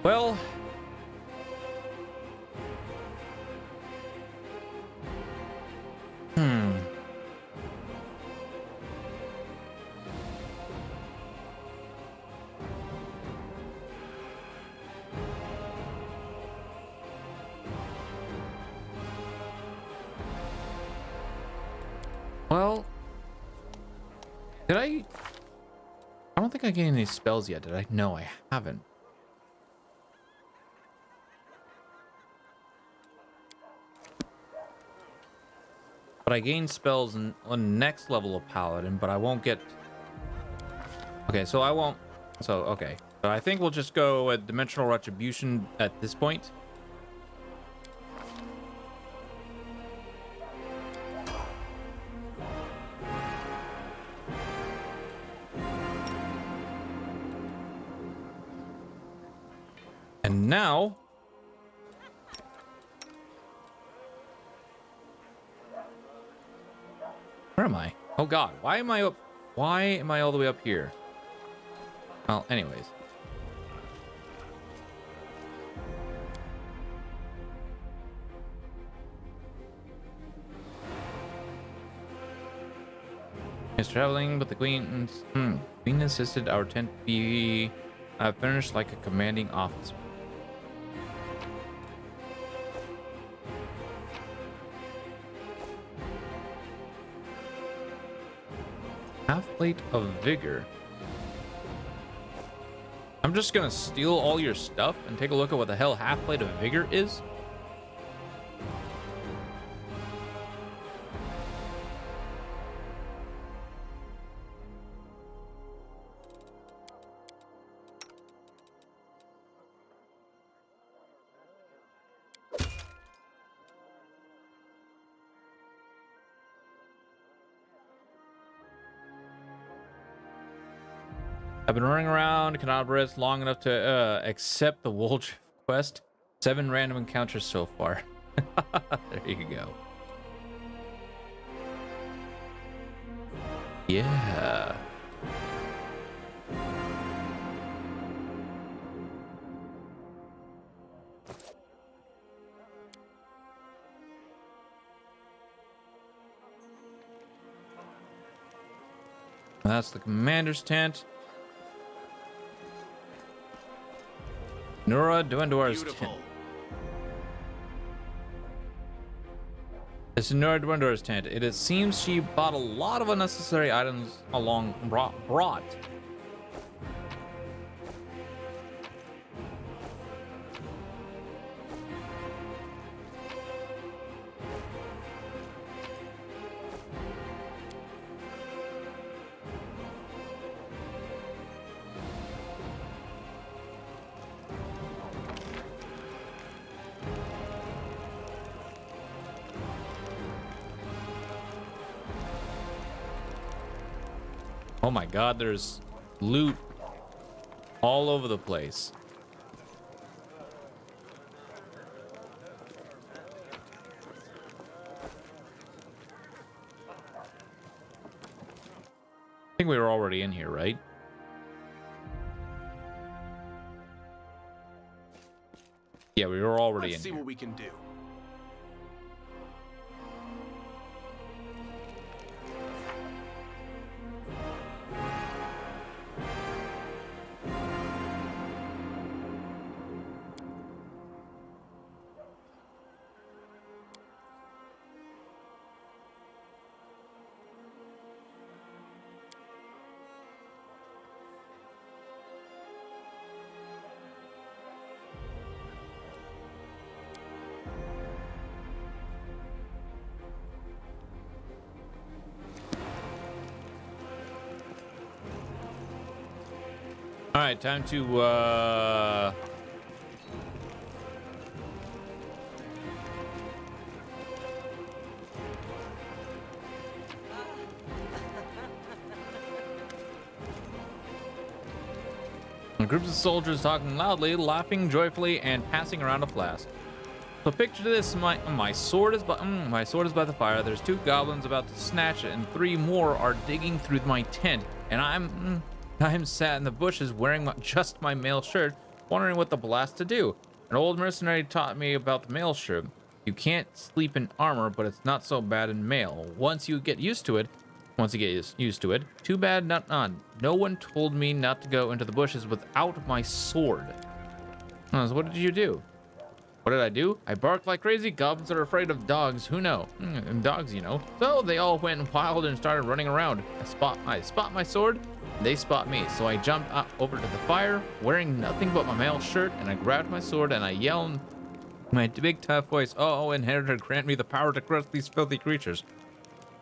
Well, well, did I don't think I gained any spells yet, did I? No, I haven't. But I gained spells on next level of Paladin, but I won't get... Okay, so I won't... So, okay. So I think we'll just go at Dimensional Retribution at this point. And now... Where am I? Oh god, why am I all the way up here? Well, anyways. Is traveling, but the Queen insisted our tent be furnished like a commanding officer. Half plate of vigor. I'm just gonna steal all your stuff and take a look at what the hell half plate of vigor is. I've been running around Canabras long enough to accept the Wolf quest. 7 random encounters so far. There you go. Yeah. That's the commander's tent. Nora Dwendor's tent. This is Nora Dwendor's tent. It seems she bought a lot of unnecessary items along brought. Oh my god, there's loot all over the place. I think we were already in here, right? Yeah, we were already in here. Let's see what we can do. All right, time to groups of soldiers talking loudly, laughing joyfully, and passing around a flask. So picture this: my sword is by the fire. There's 2 goblins about to snatch it, and 3 more are digging through my tent, and I'm sat in the bushes wearing just my mail shirt, wondering what the blast to do. An old mercenary taught me about the maelstrom. You can't sleep in armor, but it's not so bad in mail. Once you get used to it, too bad not on. No one told me not to go into the bushes without my sword. So what did you do? What did I do? I barked like crazy. Goblins are afraid of dogs. Who know? And dogs, you know. So they all went wild and started running around. I spot my sword. They spot me. So I jumped over to the fire, wearing nothing but my mail shirt, and I grabbed my sword and I yelled in my big tough voice, "Oh, inheritor, grant me the power to crush these filthy creatures."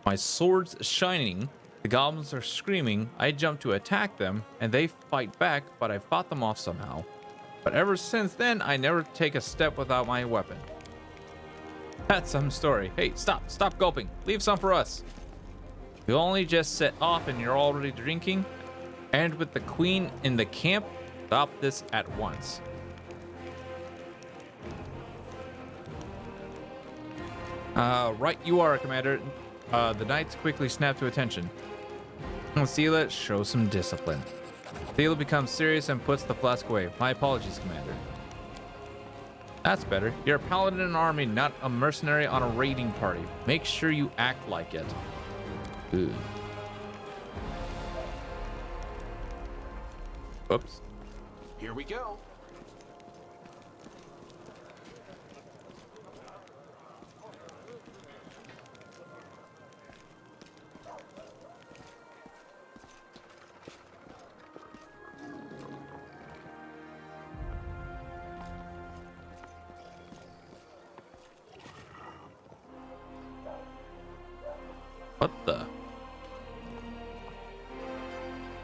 My sword's shining. The goblins are screaming. I jump to attack them, and they fight back, but I fought them off somehow. But ever since then, I never take a step without my weapon. That's some story. Hey, stop gulping. Leave some for us. We only just set off and you're already drinking. And with the queen in the camp, stop this at once. Right you are, Commander. The knights quickly snap to attention. Sela, show some discipline. Sela becomes serious and puts the flask away. My apologies, Commander. That's better. You're a paladin in an army, not a mercenary on a raiding party. Make sure you act like it. Ooh. Oops. Here we go. What the?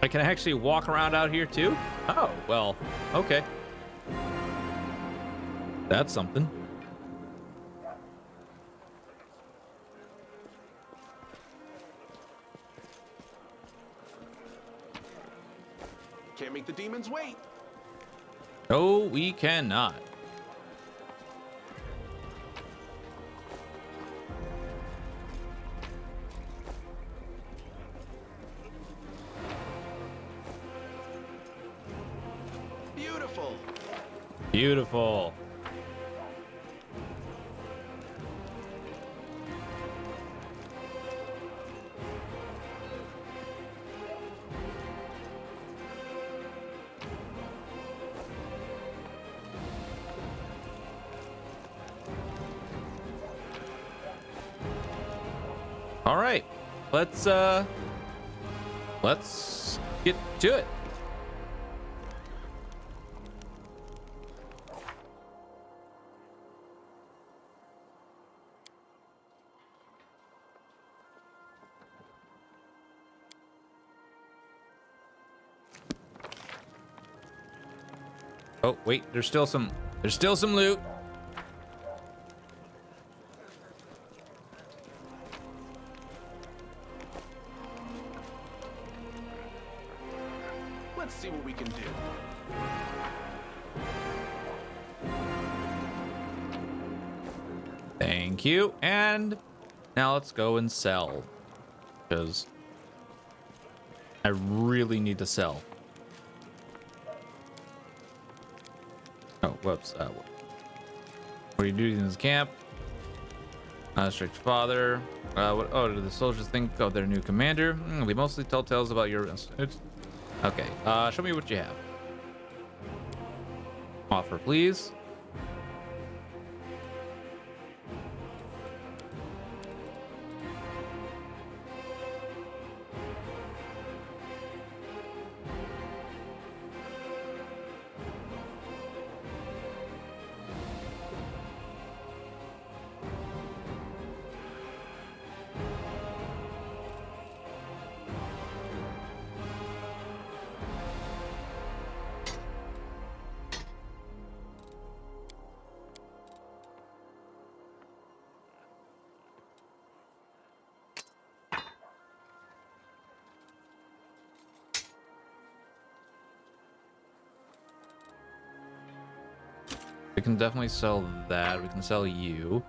I can actually walk around out here too? Oh, well, okay. That's something. Can't make the demons wait. No, we cannot. Beautiful. Beautiful. All right, let's get to it. Oh, wait, there's still some loot. Let's see what we can do. Thank you. And now let's go and sell, because I really need to sell. Oh, whoops. What are you doing in this camp? Strict father. Do the soldiers think of their new commander? They mostly tell tales about your... Okay, show me what you have. Offer, please. We can definitely sell that. We can sell you.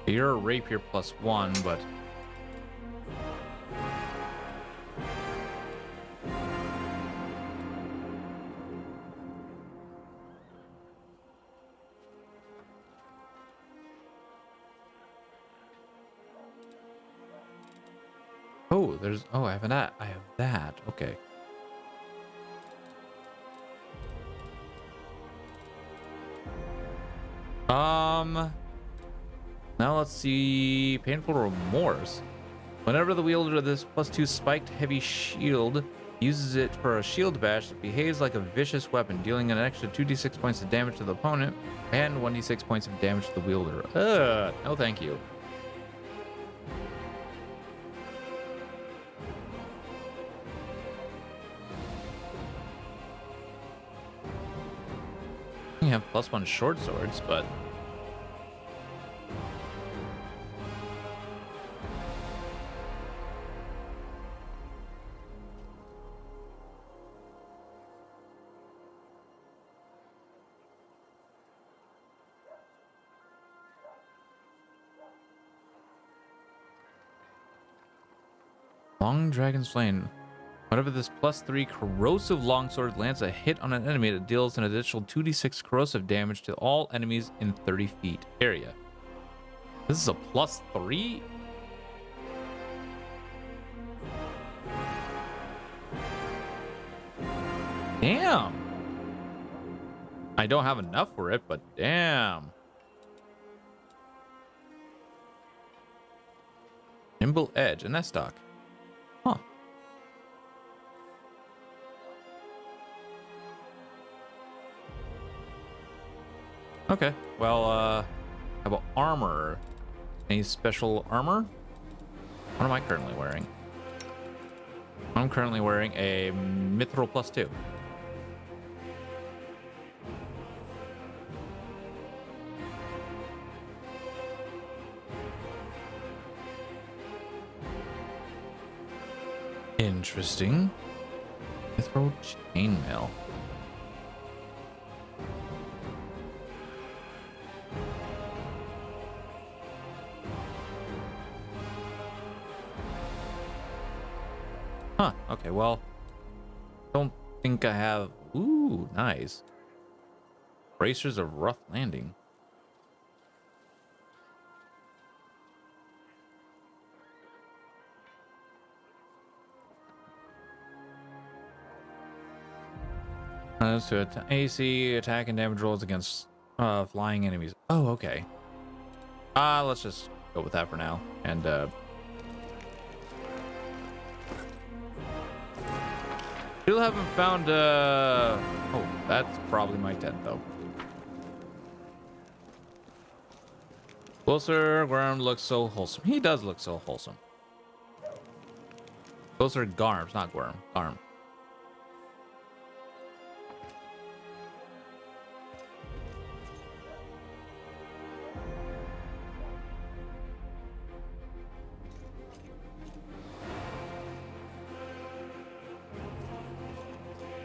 You're a rapier +1, but there's... Oh, I have that. I have that. Okay. Now let's see. Painful Remorse. Whenever the wielder of this +2 spiked heavy shield uses it for a shield bash, it behaves like a vicious weapon, dealing an extra 2d6 points of damage to the opponent and 1d6 points of damage to the wielder. No thank you. You have +1 short swords, but... Long Dragon's Flame. Whenever this +3 corrosive longsword lands a hit on an enemy, it deals an additional 2d6 corrosive damage to all enemies in 30 feet area. This is a +3? Damn. I don't have enough for it, but damn. Nimble Edge, and that's stock. Huh. Okay. Well, how about armor? Any special armor? What am I currently wearing? I'm currently wearing a Mithril +2. Interesting. Mithril chainmail. Huh, okay, well, don't think I have... Ooh, nice. Bracers of Rough Landing. To AC attack and damage rolls against flying enemies. Oh, okay. Let's just go with that for now. And still haven't found oh, that's probably my tent though. Closer Gorm looks so wholesome. He does look so wholesome. Those are Garms, not Gorm. Garm.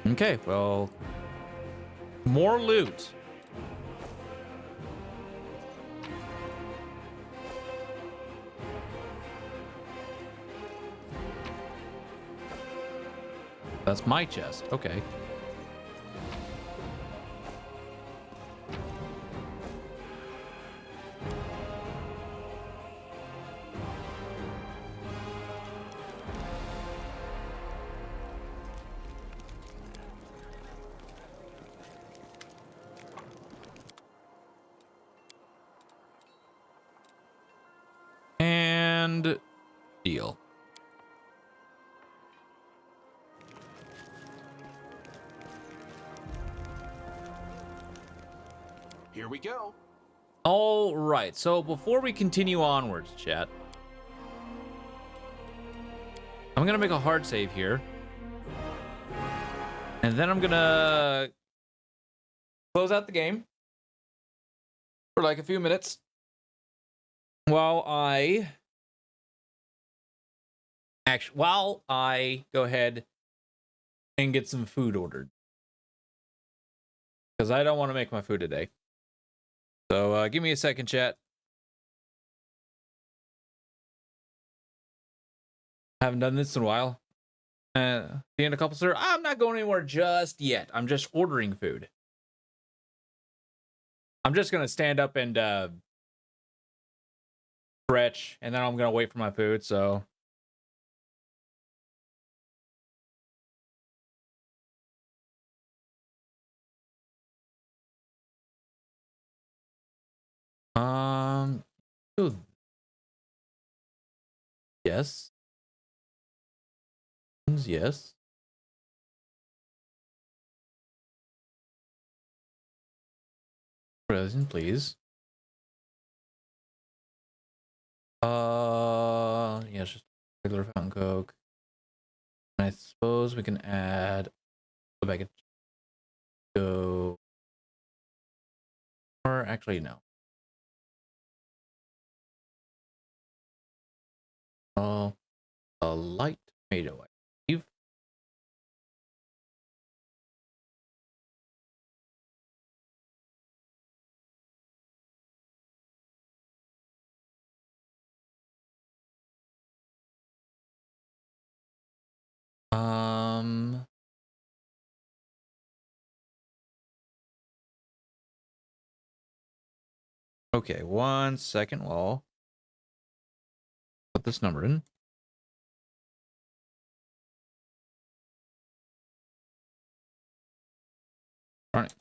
Okay, well, more loot. That's my chest. Okay. And deal. Here we go. All right. So before we continue onwards, chat, I'm going to make a hard save here. And then I'm going to close out the game for like a few minutes while I go ahead and get some food ordered. Because I don't want to make my food today. So give me a second, chat. Haven't done this in a while. See in a couple, sir. I'm not going anywhere just yet. I'm just ordering food. I'm just gonna stand up and stretch, and then I'm gonna wait for my food. So Um. oh, Yes. Yes. Present, please. Yeah, it's just regular fountain coke. And I suppose we can add a bag of Joe. Or actually, no. Oh, a light tomato, I believe. Um. Okay, 1 second. While put this number in. All right.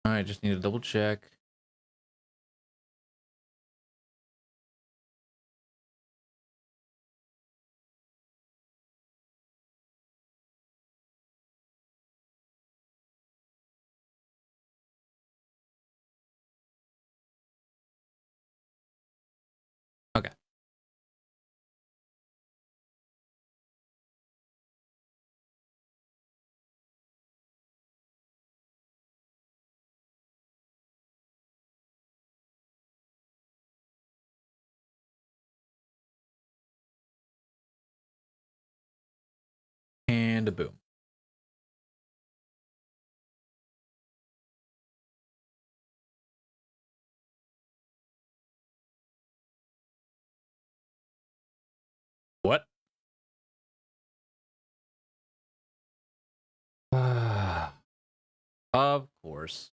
All right. Just need to double check. Okay. And a boom. What? Of course.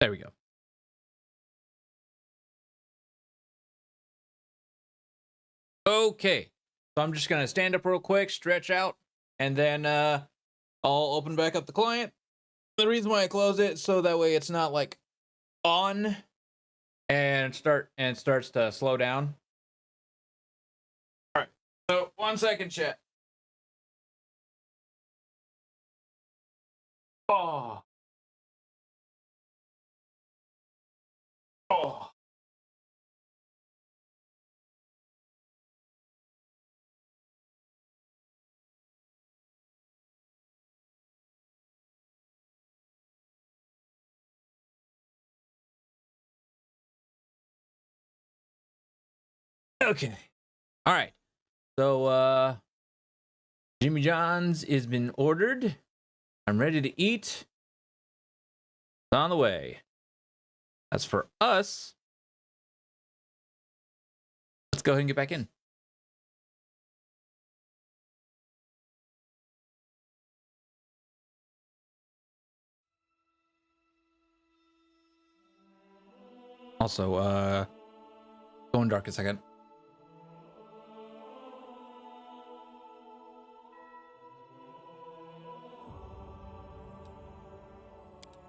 There we go. Okay. So I'm just gonna stand up real quick, stretch out, and then I'll open back up the client. The reason why I close it so that way it's not like on and starts to slow down. All right. So 1 second, chat. Oh. Oh. Okay. All right. So Jimmy John's has been ordered. I'm ready to eat. It's on the way. As for us, let's go ahead and get back in. Also, going dark a second.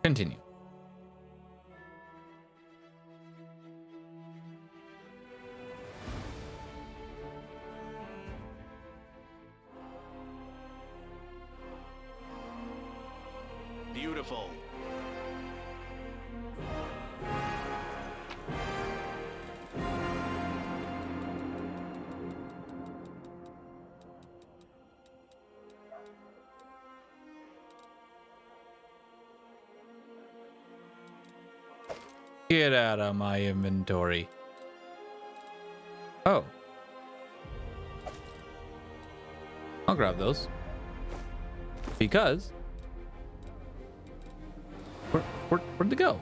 Continue. Beautiful. Get out of my inventory. Oh. I'll grab those. Because... Where'd they go?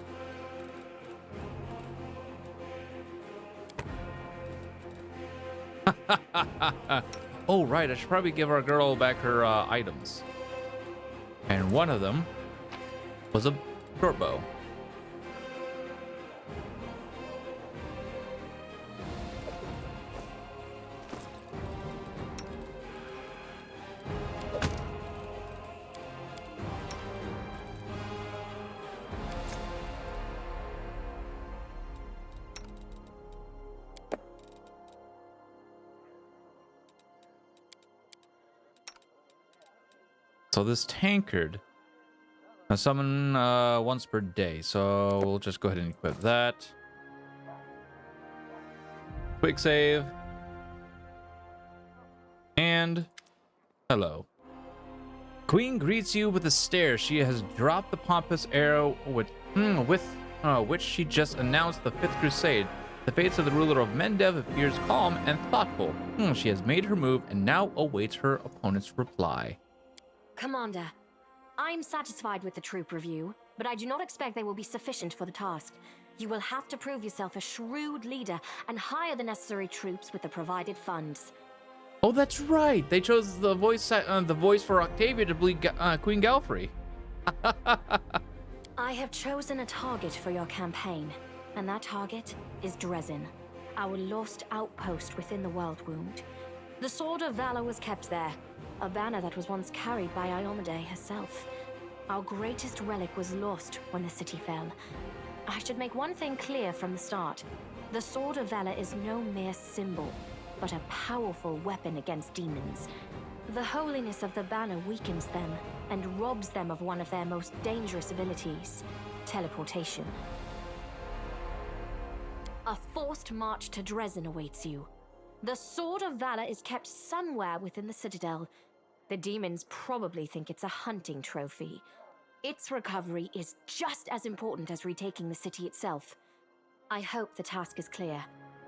Oh, right. I should probably give our girl back her items. And one of them was a short bow. So this tankard, I summon once per day, so we'll just go ahead and equip that. Quick save. And hello. Queen greets you with a stare. She has dropped the pompous arrow with which she just announced the Fifth Crusade. The fates of the ruler of Mendev appears calm and thoughtful. She has made her move and now awaits her opponent's reply. Commander, I'm satisfied with the troop review, but I do not expect they will be sufficient for the task. You will have to prove yourself a shrewd leader and hire the necessary troops with the provided funds. Oh, that's right. They chose the voice for Octavia to be Queen Galfrey. I have chosen a target for your campaign, and that target is Dresden, our lost outpost within the World Wound. The Sword of Valor was kept there, a banner that was once carried by Iomedae herself. Our greatest relic was lost when the city fell. I should make one thing clear from the start. The Sword of Valor is no mere symbol, but a powerful weapon against demons. The holiness of the banner weakens them and robs them of one of their most dangerous abilities, teleportation. A forced march to Dresden awaits you. The Sword of Valor is kept somewhere within the Citadel. The demons probably think it's a hunting trophy. Its recovery is just as important as retaking the city itself. I hope the task is clear.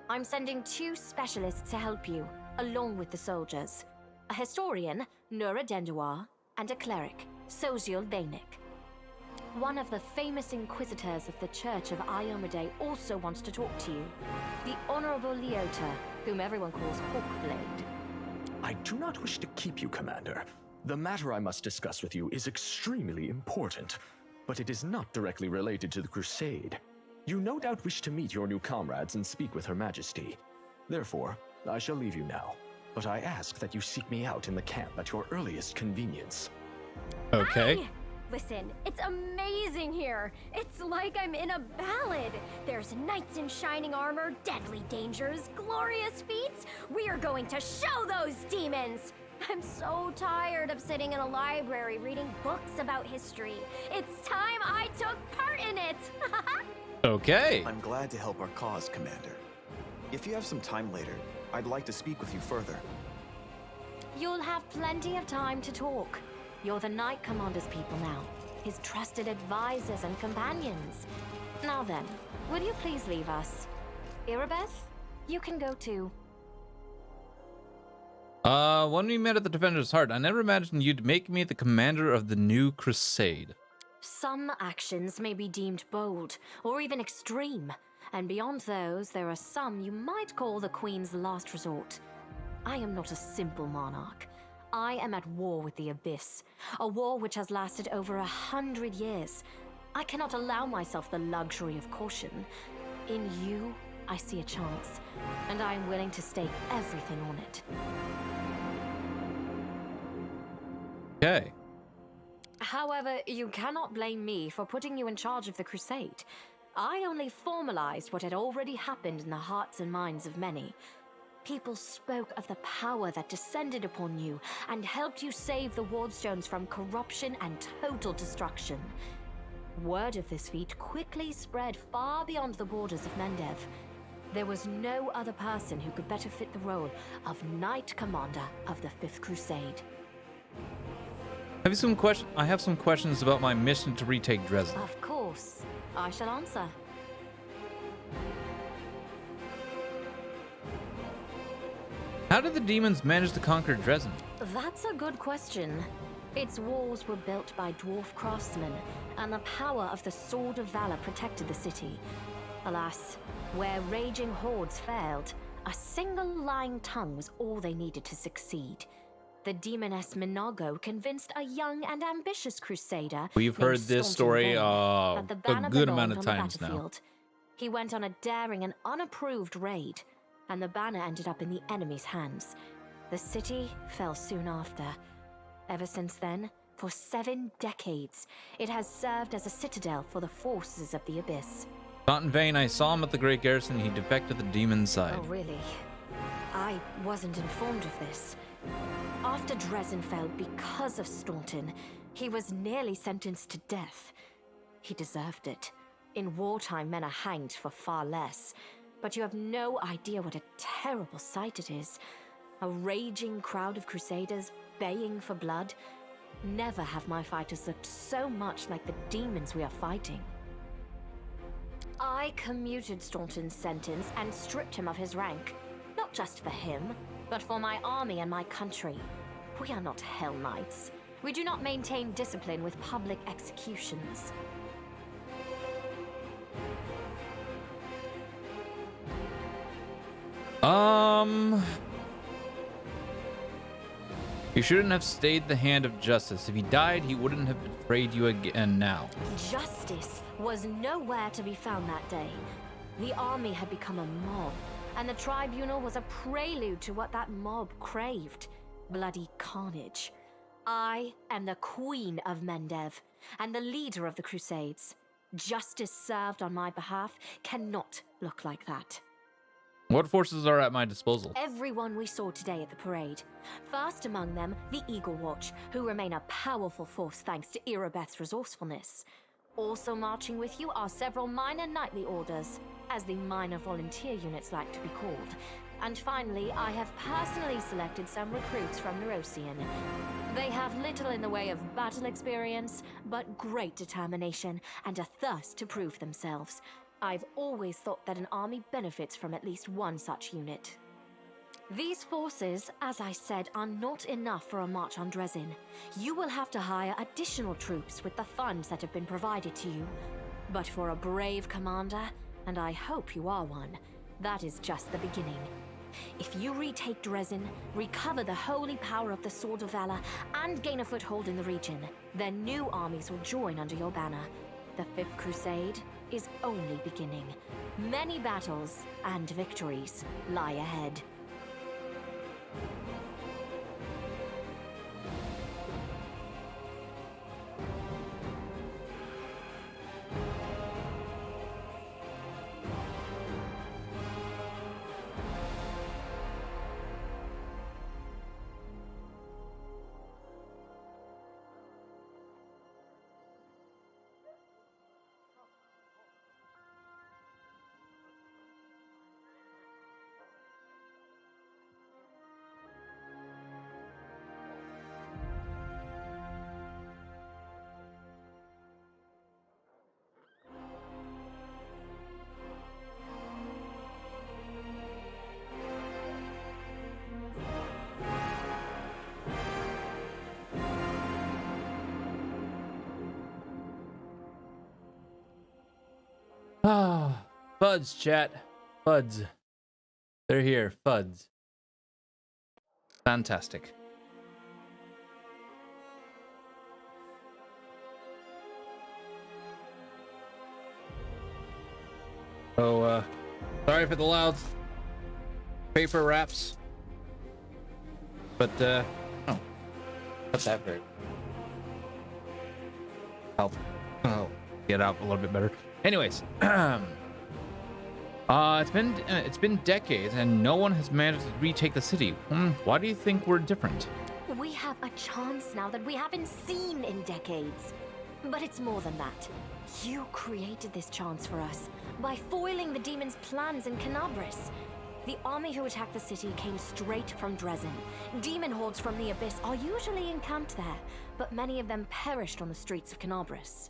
I'm sending 2 specialists to help you, along with the soldiers. A historian, Nura Denduar, and a cleric, Soziel Danik. One of the famous inquisitors of the Church of Iomedae also wants to talk to you. The Honorable Leota, whom everyone calls Hawkblade. I do not wish to keep you, Commander. The matter I must discuss with you is extremely important, but it is not directly related to the Crusade. You no doubt wish to meet your new comrades and speak with Her Majesty. Therefore, I shall leave you now, but I ask that you seek me out in the camp at your earliest convenience. Okay. Hi! Listen, it's amazing here. It's like I'm in a ballad. There's knights in shining armor, deadly dangers, glorious feats. We are going to show those demons. I'm so tired of sitting in a library reading books about history. It's time I took part in it. Okay. I'm glad to help our cause, Commander. If you have some time later, I'd like to speak with you further. You'll have plenty of time to talk. You're the Knight Commander's people now, his trusted advisors and companions. Now then, will you please leave us? Irabeth, you can go too. When we met at the Defender's Heart, I never imagined you'd make me the commander of the new crusade. Some actions may be deemed bold, or even extreme, and beyond those, there are some you might call the Queen's last resort. I am not a simple monarch. I am at war with the Abyss, a war which has lasted over 100 years. I cannot allow myself the luxury of caution. In you, I see a chance, and I am willing to stake everything on it. Okay. However, you cannot blame me for putting you in charge of the crusade. I only formalized what had already happened in the hearts and minds of many. People spoke of the power that descended upon you and helped you save the Wardstones from corruption and total destruction. Word of this feat quickly spread far beyond the borders of Mendev. There was no other person who could better fit the role of Knight Commander of the Fifth Crusade. I have some questions about my mission to retake Dresden. Of course, I shall answer. How did the demons manage to conquer Dresden? That's a good question. Its walls were built by dwarf craftsmen, and the power of the Sword of Valor protected the city. Alas, where raging hordes failed, a single lying tongue was all they needed to succeed. The demoness Minago convinced a young and ambitious crusader. We've named heard this Staunton story Vane a that the banner good belonged amount of on the times now. battlefield. He went on a daring and unapproved raid, and the banner ended up in the enemy's hands. The city fell soon after. Ever since then, for 7 decades, it has served as a citadel for the forces of the Abyss. Not in vain, I saw him at the Great Garrison. He defected to the demon's side. Oh, really? I wasn't informed of this. After Dresden fell because of Staunton, he was nearly sentenced to death. He deserved it. In wartime, men are hanged for far less. But you have no idea what a terrible sight it is. A raging crowd of crusaders baying for blood. Never have my fighters looked so much like the demons we are fighting. I commuted Staunton's sentence and stripped him of his rank. Not just for him, but for my army and my country. We are not Hell Knights. We do not maintain discipline with public executions. You shouldn't have stayed the hand of justice. If he died, he wouldn't have betrayed you again now. Justice was nowhere to be found that day. The army had become a mob, and the tribunal was a prelude to what that mob craved: bloody carnage. I am the Queen of Mendev, and the leader of the Crusades. Justice served on my behalf cannot look like that. What forces are at my disposal? Everyone we saw today at the parade. First among them, the Eagle Watch, who remain a powerful force thanks to Irabeth's resourcefulness. Also marching with you are several minor knightly orders, as the minor volunteer units like to be called. And finally, I have personally selected some recruits from Neurosian. They have little in the way of battle experience, but great determination and a thirst to prove themselves. I've always thought that an army benefits from at least one such unit. These forces, as I said, are not enough for a march on Dresden. You will have to hire additional troops with the funds that have been provided to you. But for a brave commander, and I hope you are one, that is just the beginning. If you retake Dresden, recover the holy power of the Sword of Valor, and gain a foothold in the region, then new armies will join under your banner. The Fifth Crusade is only beginning. Many battles and victories lie ahead. Ah, Fuds, chat. Fuds. They're here. Fuds. Fantastic. So, sorry for the loud paper wraps. But, oh, that's that very. I'll get out a little bit better. Anyways, it's been decades and no one has managed to retake the city. Why do you think we're different? We have a chance now that we haven't seen in decades. But it's more than that. You created this chance for us by foiling the demons' plans in Canabris. The army who attacked the city came straight from Dresden. Demon hordes from the Abyss are usually encamped there, but many of them perished on the streets of Canabris.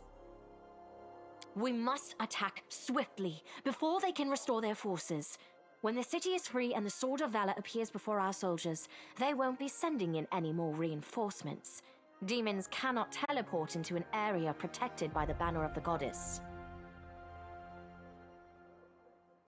We must attack swiftly, before they can restore their forces. When the city is free and the Sword of Valor appears before our soldiers, they won't be sending in any more reinforcements. Demons cannot teleport into an area protected by the banner of the goddess.